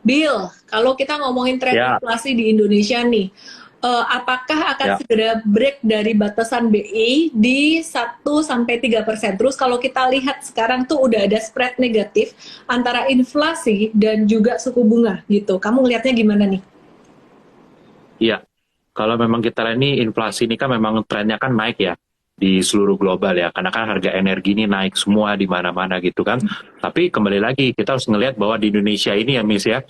Bill, kalau kita ngomongin tren Ya, inflasi di Indonesia nih, apakah akan ya, segera break dari batasan BI di 1 sampai 3%? Terus kalau kita lihat sekarang tuh udah ada spread negatif antara inflasi dan juga suku bunga gitu. Kamu ngelihatnya gimana nih? iya. Kalau memang kita lihat ini inflasi ini kan memang trennya kan naik ya di seluruh global ya, karena kan harga energi ini naik semua di mana-mana gitu kan. Tapi kembali lagi kita harus ngelihat bahwa di Indonesia ini ya Miss ya,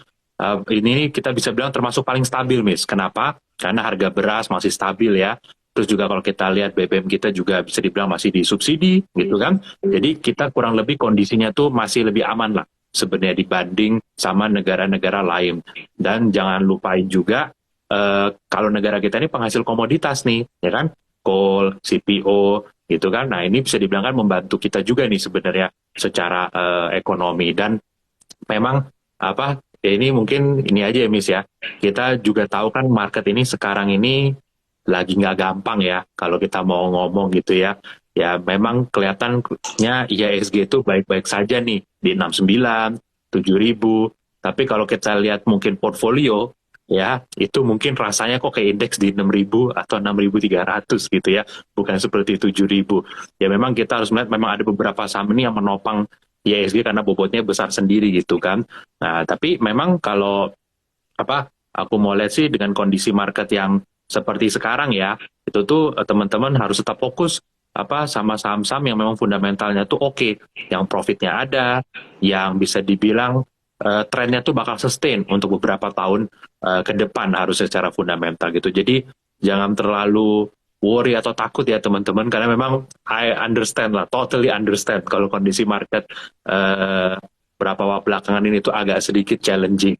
ini kita bisa bilang termasuk paling stabil Miss. Kenapa? Karena harga beras masih stabil ya. Terus juga kalau kita lihat BBM kita juga bisa dibilang masih disubsidi gitu kan. Jadi kita kurang lebih kondisinya tuh masih lebih aman lah sebenarnya dibanding sama negara-negara lain. Dan jangan lupain juga kalau negara kita ini penghasil komoditas nih, ya kan, coal, CPO, gitu kan. Nah ini bisa dibilang kan membantu kita juga nih sebenarnya secara ekonomi dan memang apa ya ini mungkin ini aja ya Miss ya. Kita juga tahu kan market ini sekarang ini lagi nggak gampang ya kalau kita mau ngomong gitu ya. Ya memang kelihatannya IHSG itu baik-baik saja nih di 69, 7.000. Tapi kalau kita lihat mungkin portfolio ya itu mungkin rasanya kok kayak indeks di 6.000 atau 6.300 gitu ya, bukan seperti 7.000. Ya memang kita harus melihat memang ada beberapa saham ini yang menopang IHSG karena bobotnya besar sendiri gitu kan. Nah, tapi memang kalau apa aku mau lihat sih dengan kondisi market yang seperti sekarang ya, itu tuh teman-teman harus tetap fokus apa sama saham-saham yang memang fundamentalnya tuh oke, yang profitnya ada, yang bisa dibilang trennya tuh bakal sustain untuk beberapa tahun ke depan harus secara fundamental gitu. Jadi jangan terlalu worry atau takut ya teman-teman karena memang I understand lah, totally understand kalau kondisi market uh, berapa waktu belakangan ini tuh agak sedikit challenging.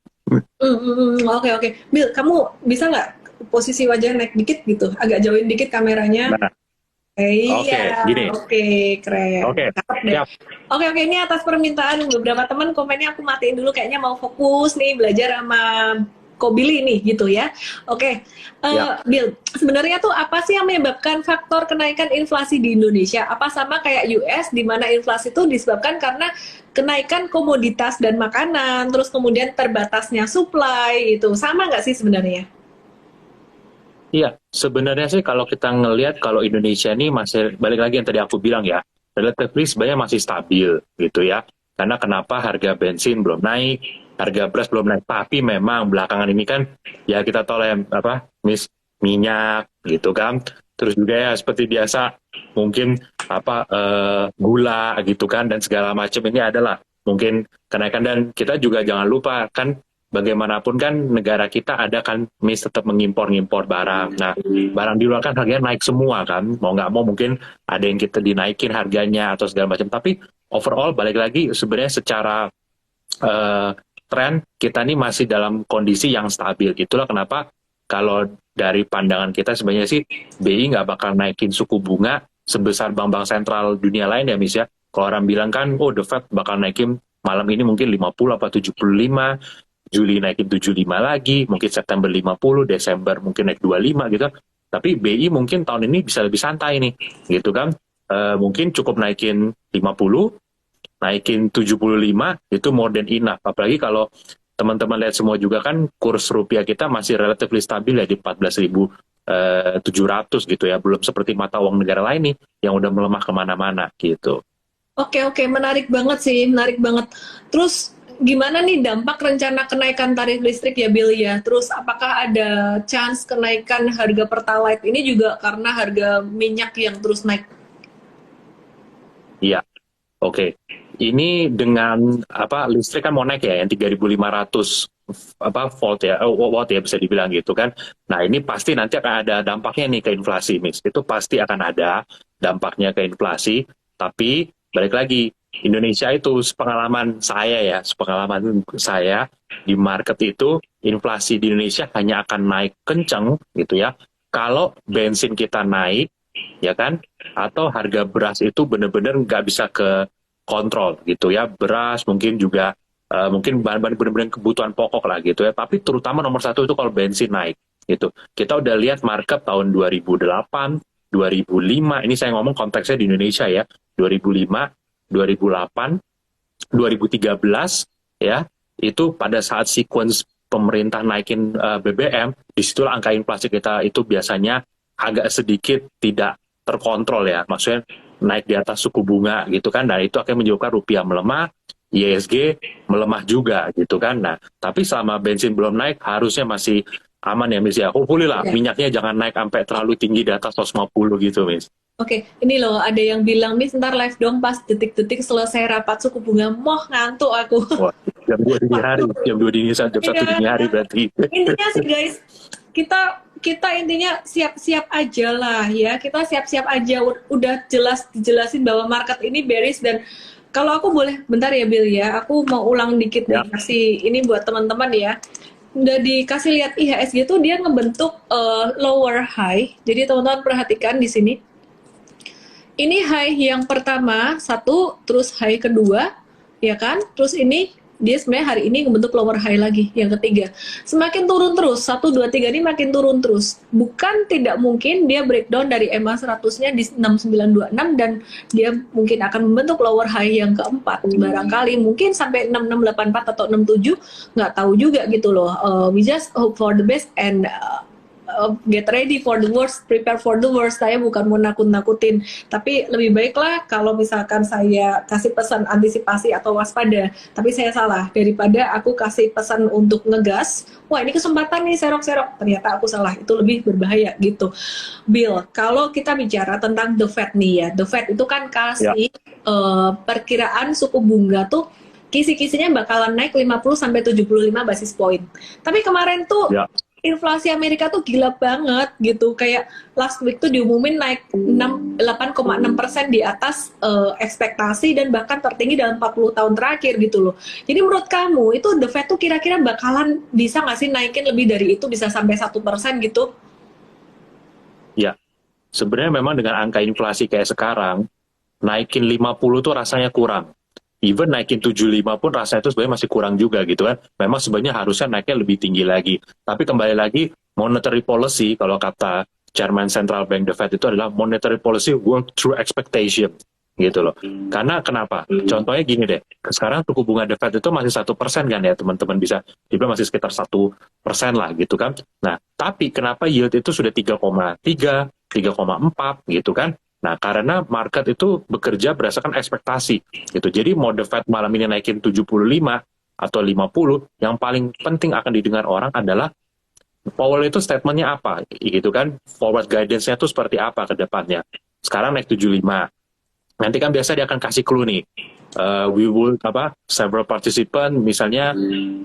Oke oke. Bill, kamu bisa nggak posisi wajah naik dikit gitu, agak jauhin dikit kameranya? Nah, oke, Iya, gini. oke, keren. Oke, Cakep deh. siap. Oke, oke, ini atas permintaan beberapa teman komennya aku matiin dulu kayaknya mau fokus nih belajar sama Kobili nih gitu ya. Oke, Ya, Bill, sebenarnya tuh apa sih yang menyebabkan faktor kenaikan inflasi di Indonesia? Apa sama kayak US di mana inflasi itu disebabkan karena kenaikan komoditas dan makanan, terus kemudian terbatasnya supply itu sama nggak sih sebenarnya? iya. Sebenarnya sih kalau kita ngelihat kalau Indonesia ini masih balik lagi yang tadi aku bilang ya, relatively sebenarnya masih stabil gitu ya. Karena kenapa harga bensin belum naik, harga beras belum naik, tapi memang belakangan ini kan ya kita tahu lah ya, apa minyak gitu kan. Terus juga ya seperti biasa mungkin apa gula gitu kan dan segala macam ini adalah mungkin kenaikan dan kita juga jangan lupa kan bagaimanapun kan negara kita ada kan tetap mengimpor-ngimpor barang. Nah, barang di luar kan harganya naik semua kan. Mau nggak mau mungkin ada yang kita dinaikin harganya atau segala macam. Tapi overall balik lagi sebenarnya secara eh, tren kita ini masih dalam kondisi yang stabil. Itulah kenapa kalau dari pandangan kita sebenarnya sih BI nggak bakal naikin suku bunga sebesar bank-bank sentral dunia lain ya Miss ya. Kalau orang bilang kan, oh the Fed bakal naikin malam ini mungkin 50 apa 75, Juli naikin 75 lagi, mungkin September 50, Desember mungkin naik 25 gitu. Tapi BI mungkin tahun ini bisa lebih santai nih, gitu kan. Mungkin cukup naikin 50, naikin 75, itu more than enough. Apalagi kalau teman-teman lihat semua juga kan kurs rupiah kita masih relatif stabil ya di 14.700 gitu ya. Belum seperti mata uang negara lain nih yang udah melemah kemana-mana gitu. Oke, oke, menarik banget sih, menarik banget. Terus gimana nih dampak rencana kenaikan tarif listrik ya, Bill ya? Terus apakah ada chance kenaikan harga Pertalite ini juga karena harga minyak yang terus naik? Iya, oke. Ini dengan apa listrik kan mau naik ya yang 3.500 apa volt ya, watt ya bisa dibilang gitu kan. Nah, ini pasti nanti akan ada dampaknya nih ke inflasi, Miss. Itu pasti akan ada dampaknya ke inflasi, tapi balik lagi Indonesia itu sepengalaman saya di market itu inflasi di Indonesia hanya akan naik kencang gitu ya. Kalau bensin kita naik ya kan atau harga beras itu benar-benar nggak bisa ke kontrol gitu ya, beras mungkin juga mungkin bahan-bahan benar-benar kebutuhan pokok lah gitu ya, tapi terutama nomor satu itu kalau bensin naik gitu. Kita udah lihat market tahun 2008 2005, ini saya ngomong konteksnya di Indonesia ya, 2005 2008 2013 ya, itu pada saat sequence pemerintah naikin BBM, disitulah angka inflasi kita itu biasanya agak sedikit tidak terkontrol ya, maksudnya naik di atas suku bunga gitu kan, dan itu akan menyebabkan rupiah melemah, ISG melemah juga gitu kan. Nah, tapi selama bensin belum naik harusnya masih aman ya Miss ya. Hopefully lah minyaknya jangan naik sampai terlalu tinggi di atas 150 gitu Miss. Oke, ini loh ada yang bilang, Miss ntar live dong pas detik-detik selesai rapat suku bunga, moh ngantuk aku. Wah, jam 2 dini hari, jam 2 dini, jam 1 dini hari berarti. Intinya sih guys, kita intinya siap-siap aja lah ya, kita siap-siap aja, udah jelas dijelasin bahwa market ini bearish. Dan kalau aku boleh bentar ya Bill ya, aku mau ulang dikit nih, kasih ini buat teman-teman ya. Udah dikasih lihat IHSG tuh dia ngebentuk lower high. Jadi teman-teman perhatikan di sini. Ini high yang pertama, satu, terus high kedua, ya kan? Terus ini, dia sebenarnya hari ini ngebentuk lower high lagi, yang ketiga. Semakin turun terus, 1, 2, 3 ini makin turun terus. Bukan tidak mungkin dia breakdown dari EMA 100-nya di 6926, dan dia mungkin akan membentuk lower high yang keempat. Barangkali mungkin sampai 6684 atau 67, nggak tahu juga gitu loh. We just hope for the best and get ready for the worst, prepare for the worst. Saya bukan mau nakut-nakutin, tapi lebih baiklah kalau misalkan saya kasih pesan antisipasi atau waspada, tapi saya salah, daripada aku kasih pesan untuk ngegas, wah ini kesempatan nih serok-serok, ternyata aku salah, itu lebih berbahaya gitu. Bill, kalau kita bicara tentang The Fed nih ya, The Fed itu kan kasih perkiraan suku bunga tuh kisi-kisinya bakalan naik 50-75 basis point. Tapi kemarin tuh inflasi Amerika tuh gila banget gitu, kayak last week tuh diumumin naik 8,6% di atas ekspektasi, dan bahkan tertinggi dalam 40 tahun terakhir gitu loh. Jadi menurut kamu itu The Fed tuh kira-kira bakalan bisa nggak sih naikin lebih dari itu, bisa sampai 1% gitu? Ya, sebenarnya memang dengan angka inflasi kayak sekarang, naikin 50 tuh rasanya kurang. Even naikin 75 pun rasanya itu sebenarnya masih kurang juga gitu kan. Memang sebenarnya harusnya naiknya lebih tinggi lagi. Tapi kembali lagi, monetary policy, kalau kata Chairman Central Bank The Fed itu adalah monetary policy work through expectation gitu loh. Karena kenapa? Contohnya gini deh, sekarang suku bunga The Fed itu masih 1% kan ya, teman-teman bisa dibilang masih sekitar 1% lah gitu kan. Nah, tapi kenapa yield itu sudah 3,3, 3,4 gitu kan? Nah, karena market itu bekerja berdasarkan ekspektasi gitu. Jadi mau The Fed malam ini naikin 75 atau 50, yang paling penting akan didengar orang adalah Powell itu statementnya apa gitu kan. Forward guidance-nya itu seperti apa ke depannya. Sekarang naik 75. Nanti kan biasa dia akan kasih clue nih. We will several participant misalnya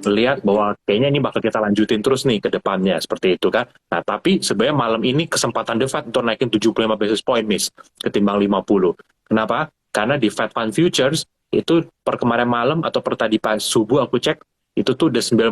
lihat bahwa kayaknya ini bakal kita lanjutin terus nih ke depannya, seperti itu kan. Nah, tapi sebenarnya malam ini kesempatan The Fed untuk naikin 75 basis point Miss, ketimbang 50. Kenapa? Karena di Fed Fund Futures itu per kemarin malam atau per tadi pas subuh aku cek, itu tuh udah 97%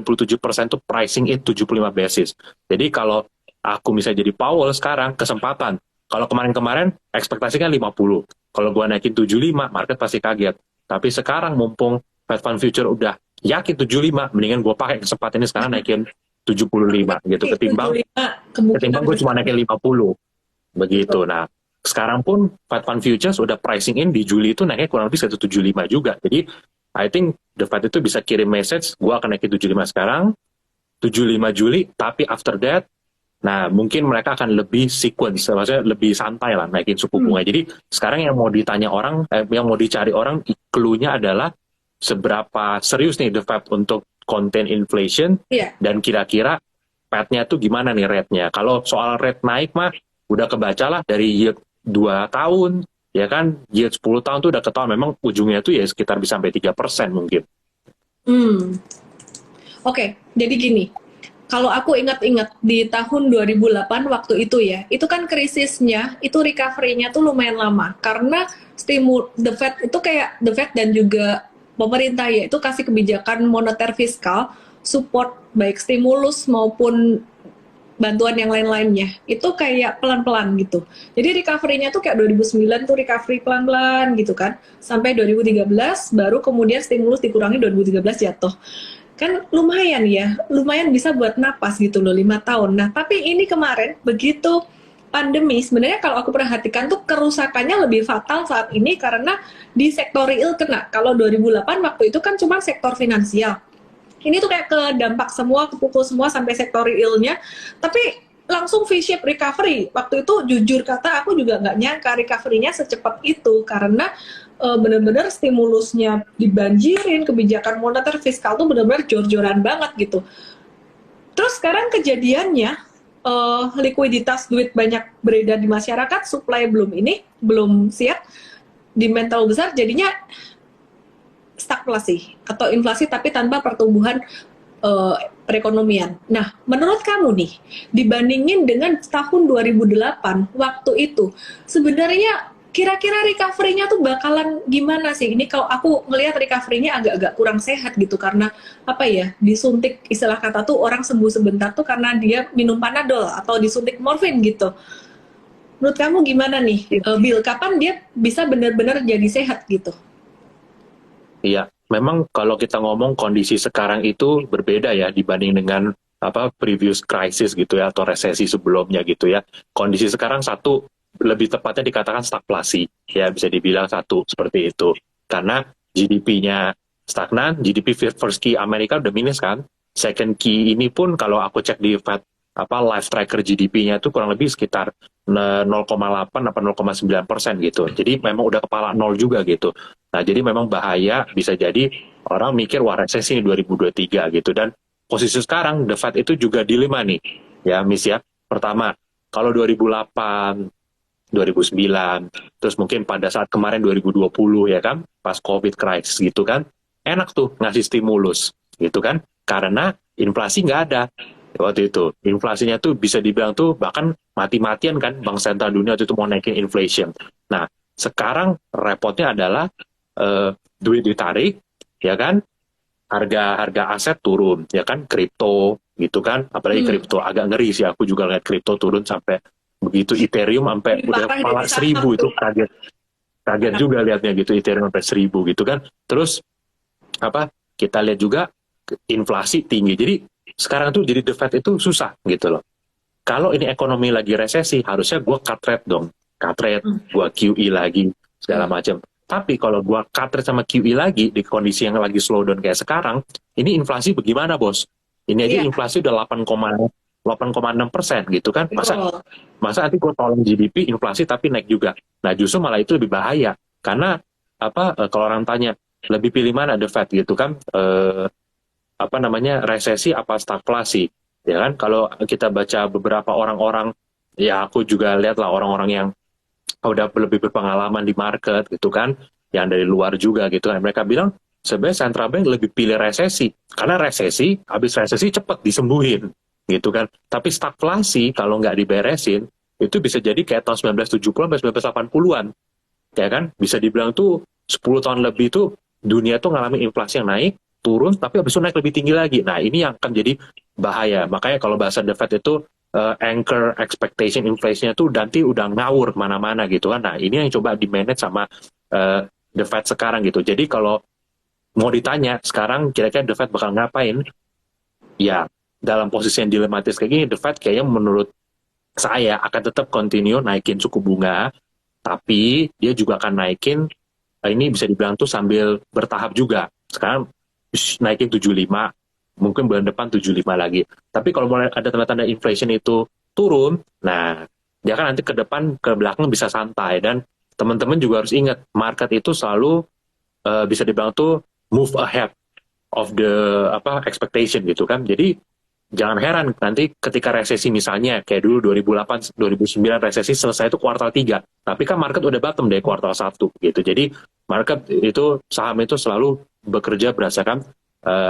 tuh pricing in 75 basis. Jadi kalau aku misalnya jadi Powell sekarang, kesempatan. Kalau kemarin-kemarin ekspektasikan 50. Kalau gua naikin 75, market pasti kaget. Tapi sekarang mumpung Fed Fund Future udah yakin 75, mendingan gue pakai kesempatan ini sekarang naikin 75 gitu, ketimbang gue cuma naikin 50 begitu. Nah, sekarang pun Fed Fund Futures udah pricing in di Juli itu naiknya kurang lebih 175 juga. Jadi I think the Fed itu bisa kirim message, gue akan naikin 75 sekarang, 75 Juli, tapi after that, nah mungkin mereka akan lebih sequence, maksudnya lebih santai lah naikin suku bunga. Jadi sekarang yang mau ditanya orang, yang mau dicari orang, clue-nya adalah seberapa serius nih The Fed untuk contain inflation, dan kira-kira Fed-nya tuh gimana nih rate-nya. Kalau soal rate naik mah udah kebaca lah dari yield 2 tahun, ya kan, yield 10 tahun tuh udah ketahuan, memang ujungnya tuh ya sekitar bisa sampai 3% mungkin. Oke, jadi gini. Kalau aku ingat-ingat di tahun 2008 waktu itu ya, itu kan krisisnya, itu recovery-nya tuh lumayan lama. Karena The Fed itu kayak The Fed dan juga pemerintah ya, itu kasih kebijakan moneter fiskal, support baik stimulus maupun bantuan yang lain-lainnya. Itu kayak pelan-pelan gitu. Jadi recovery-nya tuh kayak 2009 tuh recovery pelan-pelan gitu kan. Sampai 2013 baru kemudian stimulus dikurangi, 2013 jatuh. Kan lumayan ya, lumayan bisa buat napas gitu loh, 5 tahun. Nah, tapi ini kemarin begitu pandemi, sebenarnya kalau aku perhatikan tuh kerusakannya lebih fatal saat ini karena di sektor real kena. Kalau 2008 waktu itu kan cuma sektor finansial. Ini tuh kayak ke dampak semua, kepukul semua sampai sektor realnya. Tapi langsung V-shape recovery. Waktu itu jujur kata aku juga nggak nyangka recovery-nya secepat itu karena benar-benar stimulusnya dibanjirin, kebijakan moneter fiskal tuh benar-benar jor-joran banget gitu. Terus sekarang kejadiannya likuiditas duit banyak beredar di masyarakat, supply belum siap, demand terlalu besar, jadinya stagflasi atau inflasi tapi tanpa pertumbuhan perekonomian. Nah, menurut kamu nih, dibandingin dengan tahun 2008 waktu itu, sebenarnya kira-kira recovery-nya tuh bakalan gimana sih? Ini kalau aku ngelihat recovery-nya agak-agak kurang sehat gitu karena apa ya? Disuntik, istilah kata tuh orang sembuh sebentar tuh karena dia minum Panadol atau disuntik morfin gitu. Menurut kamu gimana nih, Bill? Kapan dia bisa benar-benar jadi sehat gitu? Iya, memang kalau kita ngomong kondisi sekarang itu berbeda ya dibanding dengan apa previous crisis gitu ya atau resesi sebelumnya gitu ya. Kondisi sekarang satu lebih tepatnya dikatakan stagflasi ya bisa dibilang satu seperti itu. Karena GDP-nya stagnan, GDP first key Amerika udah minus kan. Second key ini pun kalau aku cek di Fed apa live tracker GDP-nya itu kurang lebih sekitar 0,8 apa 0,9% gitu. Jadi memang udah kepala nol juga gitu. Nah, jadi memang bahaya bisa jadi orang mikir wah resesi ini 2023 gitu. Dan posisi sekarang The Fed itu juga dilema nih. Ya, Miss ya. Pertama, kalau 2008, 2009, terus mungkin pada saat kemarin 2020 ya kan, pas COVID crisis gitu kan, enak tuh ngasih stimulus gitu kan. Karena inflasi nggak ada waktu itu. Inflasinya tuh bisa dibilang tuh bahkan mati-matian kan Bank Sentral Dunia waktu itu mau naikin inflation. Nah, sekarang repotnya adalah duit ditarik, ya kan, harga aset turun, ya kan, kripto gitu kan, apalagi kripto agak ngeri sih, aku juga lihat kripto turun sampai begitu, Ethereum sampai udah kepala 1.000 itu kaget juga lihatnya gitu, Ethereum sampai 1.000 gitu kan. Terus apa kita lihat juga inflasi tinggi, jadi sekarang tuh jadi The Fed itu susah gitu loh. Kalau ini ekonomi lagi resesi, harusnya gue cut rate dong, cut rate, gue QE lagi segala macam. Tapi kalau gua cut rate sama QE lagi di kondisi yang lagi slowdown kayak sekarang, ini inflasi bagaimana bos? Ini aja inflasi udah 8,6% gitu kan? Masa nanti gua tolong GDP inflasi tapi naik juga. Nah justru malah itu lebih bahaya karena apa? Kalau orang tanya lebih pilih mana The Fed gitu kan? Apa namanya resesi apa stagflasi? Ya kan? Kalau kita baca beberapa orang-orang, ya aku juga lihat lah orang-orang yang udah lebih berpengalaman di market gitu kan, yang dari luar juga gitu kan, mereka bilang sebenarnya central bank lebih pilih resesi karena resesi habis resesi cepat disembuhin gitu kan, tapi stagflasi kalau nggak diberesin itu bisa jadi kayak tahun 1970 sampai 1980-an ya kan, bisa dibilang tuh 10 tahun lebih tuh dunia tuh ngalamin inflasi yang naik turun tapi habis itu naik lebih tinggi lagi. Nah ini yang akan jadi bahaya, makanya kalau bahasa The Fed itu anchor expectation inflation-nya tuh nanti udah ngawur kemana-mana gitu kan. Nah ini yang coba di-manage sama The Fed sekarang gitu. Jadi kalau mau ditanya sekarang kira-kira The Fed bakal ngapain, ya dalam posisi yang dilematis kayak gini, The Fed kayaknya menurut saya akan tetap continue naikin suku bunga, tapi dia juga akan naikin, ini bisa dibilang tuh sambil bertahap juga. Sekarang naikin 75, mungkin bulan depan 75 lagi. Tapi kalau mulai ada tanda-tanda inflation itu turun, nah dia kan nanti ke depan, ke belakang bisa santai. Dan teman-teman juga harus ingat, market itu selalu bisa dibilang tuh move ahead of the expectation gitu kan. Jadi jangan heran nanti ketika resesi misalnya kayak dulu 2008 2009 resesi selesai itu kuartal 3, tapi kan market udah bottom deh kuartal 1 gitu. Jadi market itu saham itu selalu bekerja berdasarkan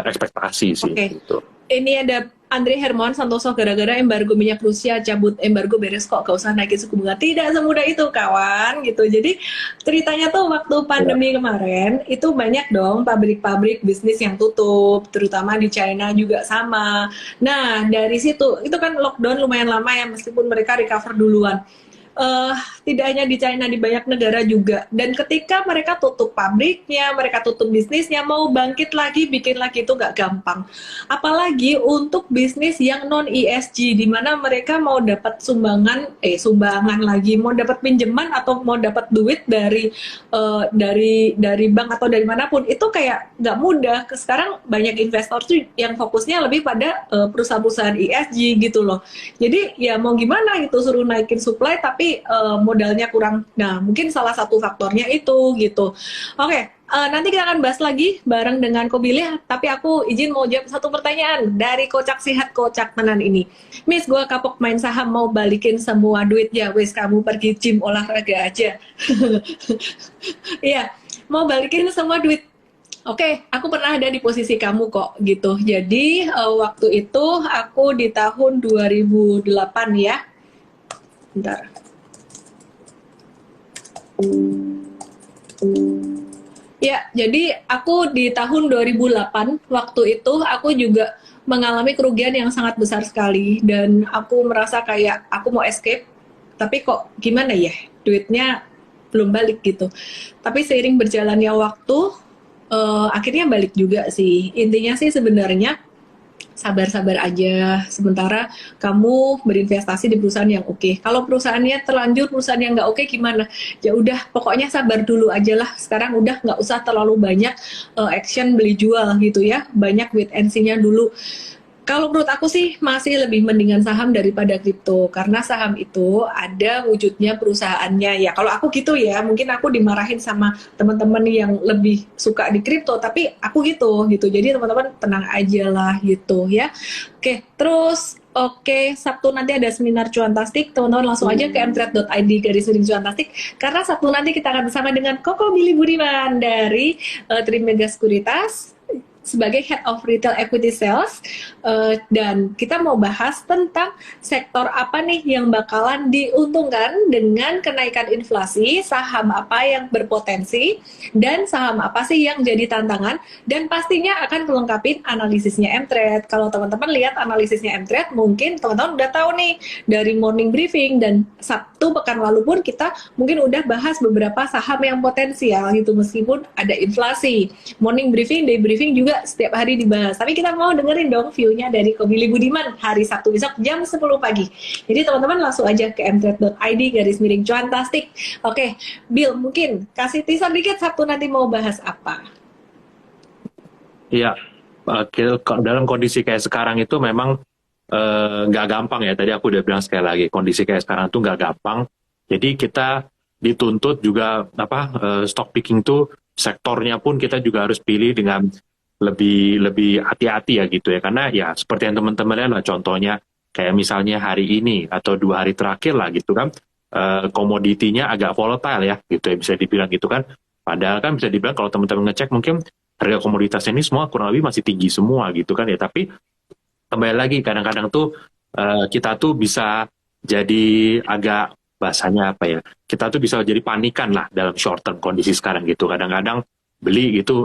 ekspektasi sih. Gitu. Ini ada Andre Hermawan Santoso, gara-gara embargo minyak Rusia cabut embargo beres kok, gak usah naikin suku bunga. Tidak semudah itu kawan gitu. Jadi ceritanya tuh waktu pandemi kemarin itu banyak dong pabrik-pabrik bisnis yang tutup, terutama di China juga sama. Nah dari situ itu kan lockdown lumayan lama ya, meskipun mereka recover duluan. tidak hanya di China, di banyak negara juga. Dan ketika mereka tutup pabriknya, mereka tutup bisnisnya, mau bangkit lagi, bikin lagi itu nggak gampang. Apalagi untuk bisnis yang non ESG, di mana mereka mau dapat sumbangan lagi, mau dapat pinjaman atau mau dapat duit dari bank atau dari manapun, itu kayak nggak mudah. Sekarang banyak investor tuh yang fokusnya lebih pada perusahaan-perusahaan ESG gitu loh. Jadi ya mau gimana gitu, suruh naikin supply tapi modalnya kurang. Nah mungkin salah satu faktornya itu gitu. Oke. Nanti kita akan bahas lagi bareng dengan Ko Billy, tapi aku izin mau jawab satu pertanyaan dari Kocak Sihat Kocak Tenan ini. Miss, gue kapok main saham, mau balikin semua duit ya, wes kamu pergi gym olahraga aja. Iya, mau balikin semua duit. Oke, aku pernah ada di posisi kamu kok gitu. Jadi waktu itu aku di tahun 2008 ya. Bentar. Ya, jadi aku di tahun 2008, waktu itu aku juga mengalami kerugian yang sangat besar sekali. Dan aku merasa kayak aku mau escape, tapi kok gimana ya, duitnya belum balik gitu. Tapi seiring berjalannya waktu, akhirnya balik juga sih. Intinya sih sebenarnya sabar-sabar aja, sementara kamu berinvestasi di perusahaan yang oke. Kalau perusahaannya terlanjur, perusahaan yang nggak oke gimana? Ya udah, pokoknya sabar dulu aja lah. Sekarang udah nggak usah terlalu banyak action beli jual gitu ya. Banyak wait and see-nya dulu. Kalau menurut aku sih masih lebih mendingan saham daripada kripto, karena saham itu ada wujudnya perusahaannya ya. Kalau aku gitu ya, mungkin aku dimarahin sama teman-teman yang lebih suka di kripto, tapi aku gitu. Jadi teman-teman tenang aja lah gitu ya. Oke, terus Sabtu nanti ada seminar cuantastik, teman-teman langsung aja ke mtrade.id/cuantastik, karena Sabtu nanti kita akan bersama dengan Koko Billy Budiman dari Trimega Sekuritas sebagai Head of Retail Equity Sales, dan kita mau bahas tentang sektor apa nih yang bakalan diuntungkan dengan kenaikan inflasi, saham apa yang berpotensi, dan saham apa sih yang jadi tantangan, dan pastinya akan melengkapi analisisnya mTrade. Kalau teman-teman lihat analisisnya mTrade, mungkin teman-teman udah tahu nih dari morning briefing, dan Sabtu pekan lalu pun kita mungkin udah bahas beberapa saham yang potensial gitu, meskipun ada inflasi. Morning briefing, day briefing juga setiap hari dibahas. Tapi kita mau dengerin dong view-nya dari Ko Billy Budiman hari Sabtu besok jam 10 pagi. Jadi teman-teman langsung aja ke mtrade.id/cuantastik. Oke, Bill, mungkin kasih teaser dikit Sabtu nanti mau bahas apa? Iya, dalam kondisi kayak sekarang itu memang nggak gampang ya. Tadi aku udah bilang sekali lagi, kondisi kayak sekarang tuh nggak gampang. Jadi kita dituntut juga stock picking tuh sektornya pun kita juga harus pilih dengan lebih hati-hati ya gitu ya, karena ya seperti yang teman-teman lihat lah, contohnya kayak misalnya hari ini atau 2 hari terakhir lah gitu kan, komoditinya agak volatile ya gitu ya, bisa dibilang gitu kan. Padahal kan bisa dibilang kalau teman-teman ngecek mungkin harga komoditasnya ini semua kurang lebih masih tinggi semua gitu kan ya, tapi kembali lagi kadang-kadang tuh kita tuh bisa jadi agak, bahasanya apa ya, kita tuh bisa jadi panikan lah dalam short term kondisi sekarang gitu. Kadang-kadang beli gitu,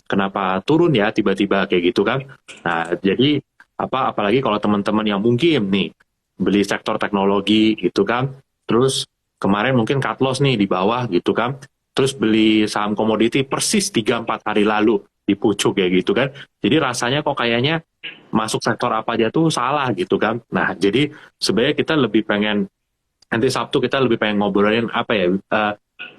kenapa turun ya tiba-tiba kayak gitu kan. Nah, jadi apalagi kalau teman-teman yang mungkin nih beli sektor teknologi gitu kan, terus kemarin mungkin cut loss nih di bawah gitu kan, terus beli saham komoditi persis 3-4 hari lalu di pucuk kayak gitu kan. Jadi rasanya kok kayaknya masuk sektor apa aja tuh salah gitu kan. Nah, jadi sebenarnya kita lebih pengen, nanti Sabtu kita lebih pengen ngobrolin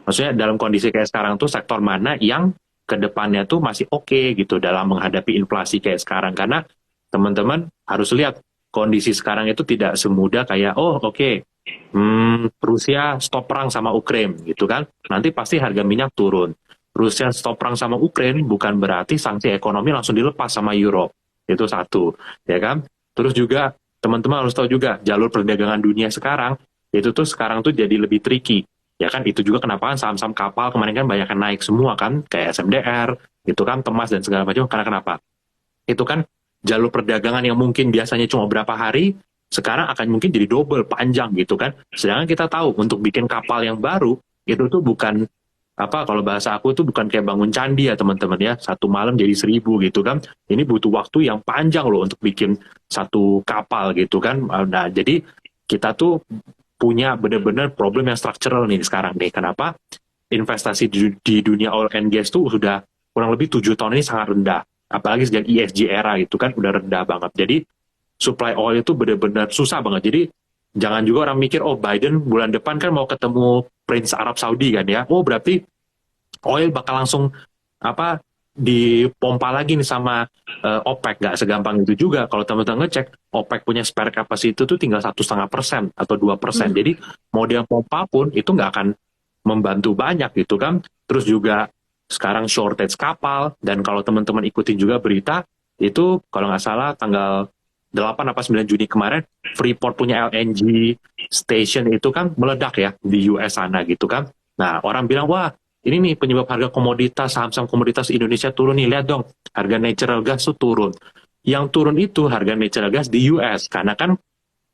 maksudnya dalam kondisi kayak sekarang tuh sektor mana yang kedepannya tuh masih oke gitu dalam menghadapi inflasi kayak sekarang. Karena teman-teman harus lihat kondisi sekarang itu tidak semudah kayak Rusia stop perang sama Ukraina gitu kan, nanti pasti harga minyak turun. Rusia stop perang sama Ukraina bukan berarti sanksi ekonomi langsung dilepas sama Europe, itu satu ya kan. Terus juga teman-teman harus tahu juga jalur perdagangan dunia sekarang itu tuh sekarang tuh jadi lebih tricky. Ya kan, itu juga kenapa kan saham-saham kapal kemarin kan banyak yang naik semua kan, kayak SMDR, gitu kan, Temas dan segala macam. Karena kenapa? Itu kan jalur perdagangan yang mungkin biasanya cuma berapa hari, sekarang akan mungkin jadi double, panjang gitu kan. Sedangkan kita tahu untuk bikin kapal yang baru, itu tuh bukan, kalau bahasa aku tuh bukan kayak bangun candi ya teman-teman ya, 1 malam jadi 1000 gitu kan. Ini butuh waktu yang panjang loh untuk bikin satu kapal gitu kan. Nah, jadi kita tuh punya benar-benar problem yang struktural nih sekarang nih. Kenapa? Investasi di dunia oil and gas tuh sudah kurang lebih 7 tahun ini sangat rendah. Apalagi sejak ESG era itu kan udah rendah banget. Jadi supply oil itu benar-benar susah banget. Jadi jangan juga orang mikir, oh Biden bulan depan kan mau ketemu Prince Arab Saudi kan ya. Oh berarti oil bakal langsung dipompa lagi nih sama OPEC. Nggak segampang itu juga. Kalau teman-teman ngecek, OPEC punya spare capacity itu tinggal 1,5% atau 2%. Jadi mau dia pompa pun itu nggak akan membantu banyak gitu kan. Terus juga sekarang shortage kapal, dan kalau teman-teman ikutin juga berita, itu kalau nggak salah tanggal 8 apa 9 Juni kemarin, Freeport punya LNG station itu kan meledak ya di US sana gitu kan. Nah orang bilang, wah ini nih penyebab harga komoditas, saham-saham komoditas Indonesia turun nih, lihat dong harga natural gas tuh turun. Yang turun itu harga natural gas di US, karena kan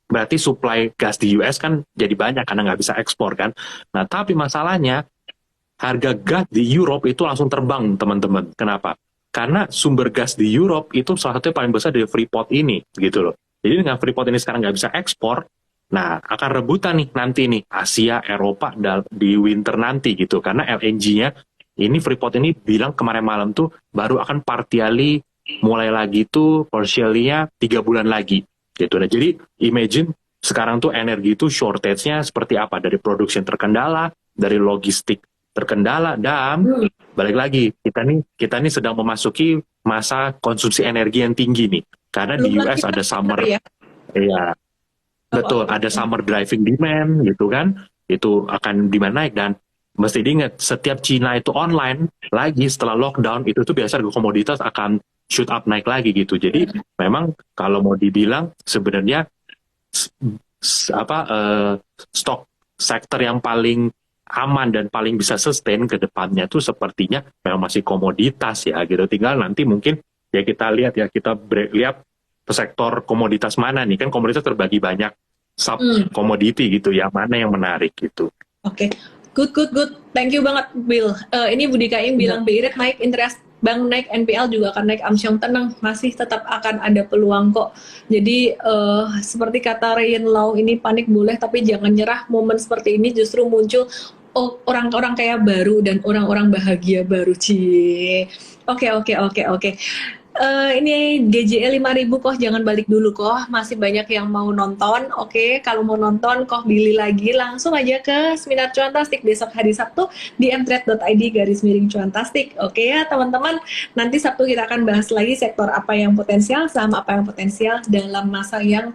berarti supply gas di US kan jadi banyak karena nggak bisa ekspor kan. Nah tapi masalahnya harga gas di Europe itu langsung terbang, teman-teman. Kenapa? Karena sumber gas di Europe itu salah satu yang paling besar dari Freeport ini, gitu loh. Jadi dengan Freeport ini sekarang nggak bisa ekspor, nah akan rebutan nih nanti nih Asia, Eropa di winter nanti gitu. Karena LNG-nya, ini Freeport ini bilang kemarin malam tuh baru akan partially mulai lagi tuh partially-nya 3 bulan lagi, gitu. Nah jadi imagine sekarang tuh energi itu shortage-nya seperti apa, dari produksi terkendala, dari logistik terkendala, dan balik lagi kita nih sedang memasuki masa konsumsi energi yang tinggi nih, karena di US ada summer ya, betul, ada summer driving demand gitu kan, itu akan demand naik. Dan mesti diingat, setiap Cina itu online lagi setelah lockdown, itu tuh biasa komoditas akan shoot up naik lagi gitu. Jadi memang kalau mau dibilang sebenarnya stok sektor yang paling aman dan paling bisa sustain ke depannya tuh sepertinya memang masih komoditas ya gitu. Tinggal nanti mungkin ya kita lihat ya, kita lihat sektor komoditas mana nih, kan komoditas terbagi banyak sub komoditi gitu ya, mana yang menarik gitu. Oke. Good. Thank you banget, Bill. Ini Budi Kaim bilang BI rate naik, interest bank naik, NPL juga akan naik. Amsyong tenang, masih tetap akan ada peluang kok. Jadi seperti kata Ryan Lau, ini panik boleh tapi jangan nyerah. Momen seperti ini justru muncul orang-orang kaya baru dan orang-orang bahagia baru. Cie. Oke. Ini GJL 5.000 kok, jangan balik dulu kok, masih banyak yang mau nonton. Oke, kalau mau nonton kok pilih lagi, langsung aja ke Seminar Cuantastik besok hari Sabtu di mtrade.id/cuantastik. Oke ya teman-teman, nanti Sabtu kita akan bahas lagi sektor apa yang potensial, saham apa yang potensial dalam masa yang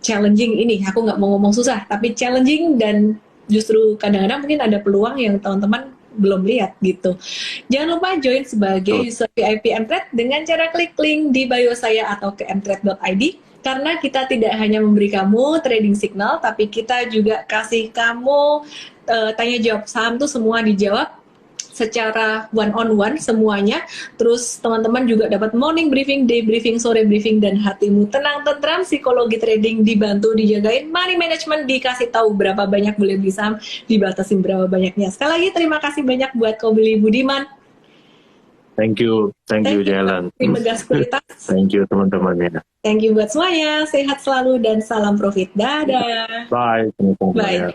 challenging ini. Aku nggak mau ngomong susah, tapi challenging, dan justru kadang-kadang mungkin ada peluang yang teman-teman belum lihat gitu. Jangan lupa join sebagai user VIP Mtrade dengan cara klik link di bio saya atau ke mtrade.id, karena kita tidak hanya memberi kamu trading signal, tapi kita juga kasih kamu tanya jawab saham tuh semua dijawab secara one-on-one semuanya. Terus teman-teman juga dapat morning briefing, day briefing, sore briefing, dan hatimu tenang, tentram, psikologi trading dibantu, dijagain, money management dikasih tahu berapa banyak boleh beli saham, dibatasin berapa banyaknya. Sekali lagi terima kasih banyak buat kau beli Budiman. Thank you Jalan. Terima kasih. Thank you teman-teman ya. Thank you buat semuanya, sehat selalu dan salam profit. Dadah. Bye. Bye.